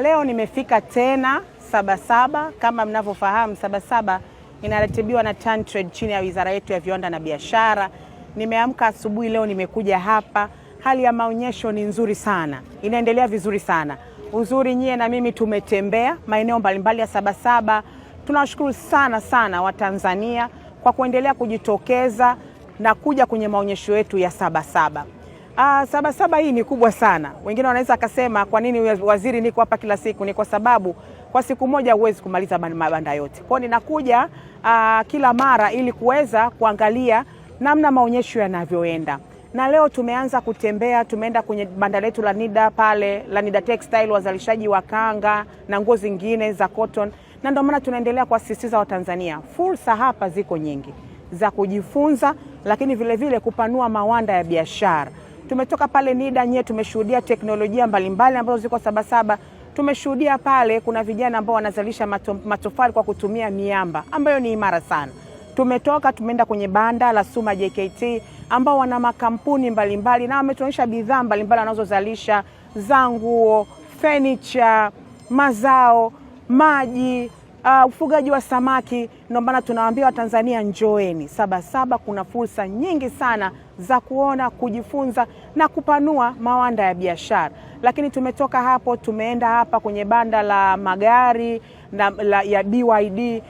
Leo nimefika tena Sabasaba. Kama mnavyofahamu, Sabasaba inaratibiwa na TanTrade chini ya wizara yetu ya viwanda na biashara. Nimeamka asubuhi leo nimekuja hapa. Hali ya maonyesho ni nzuri sana, inaendelea vizuri sana. Uzuri nyie na mimi tumetembea maeneo mbalimbali ya Sabasaba. Tunawashukuru sana Watanzania kwa kuendelea kujitokeza na kuja kwenye maonyesho yetu ya Sabasaba. Sabasaba hii ni kubwa sana. Wengine wanaweza akasema kwa nini waziri niko hapa kila siku? Ni kwa sababu kwa siku moja huwezi kumaliza mabanda yote. Kwa hiyo ninakuja kila mara ili kuweza kuangalia namna maonyesho yanavyoenda. Na leo tumeanza kutembea, tumeenda kwenye banda letu la Nida pale, la Nida Textile, wazalishaji wa kanga na nguo zingine za cotton. Na ndio maana tunaendelea kuwasisitiza Watanzania, fursa hapa ziko nyingi za kujifunza, lakini vile vile kupanua mawanda ya biashara. Tumetoka pale Nida, nyie tumeshuhudia teknolojia mbalimbali ambazo ziko Sabasaba. Tumeshuhudia pale kuna vijana ambao wanazalisha matofali kwa kutumia miamba ambayo ni imara sana. Tumeenda kwenye banda la Suma JKT ambao wana makampuni mbalimbali na wametuonyesha bidhaa mbalimbali wanazozalisha za nguo, furniture, mazao, maji, ufugaji wa samaki. Ndio maana tunawaambia Watanzania, njoeni Sabasaba, kuna fursa nyingi sana za kuona, kujifunza na kupanua mawanda ya biashara. Lakini tumetoka hapo tumeenda hapa kwenye banda la magari ya BYD.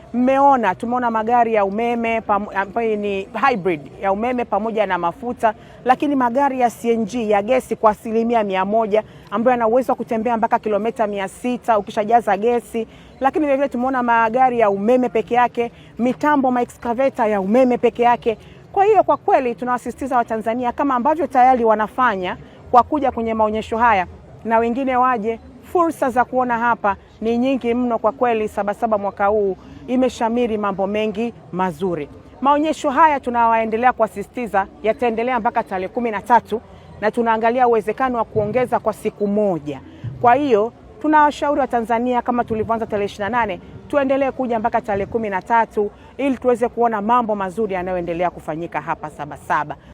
Tumeona magari ya umeme ambayo ni hybrid ya umeme pamoja na mafuta, lakini magari ya CNG ya gesi kwa 100% ambayo yana uwezo wa kutembea mpaka kilomita 600 ukishajaza gesi. Lakini vile vile tumeona magari ya umeme peke yake, mitambo excavator ya umeme peke yake. Kwa hiyo kwa kweli tunawasisitiza Watanzania kama ambavyo tayari wanafanya kwa kuja kwenye maonyesho haya, na wengine waje. Fursa za kuona hapa ni nyingi mno kwa kweli. Sabasaba mwaka huu imeshamiri mambo mengi mazuri. Maonyesho haya tunawaendelea kuasisitiza yataendelea mpaka tarehe 13 na tunaangalia uwezekano wa kuongeza kwa siku moja. Kwa hiyo tunawashauri Watanzania kama tulivyoanza tarehe 28 tuendelee kuja mpaka tarehe 13 ili tuweze kuona mambo mazuri yanayoendelea kufanyika hapa Sabasaba.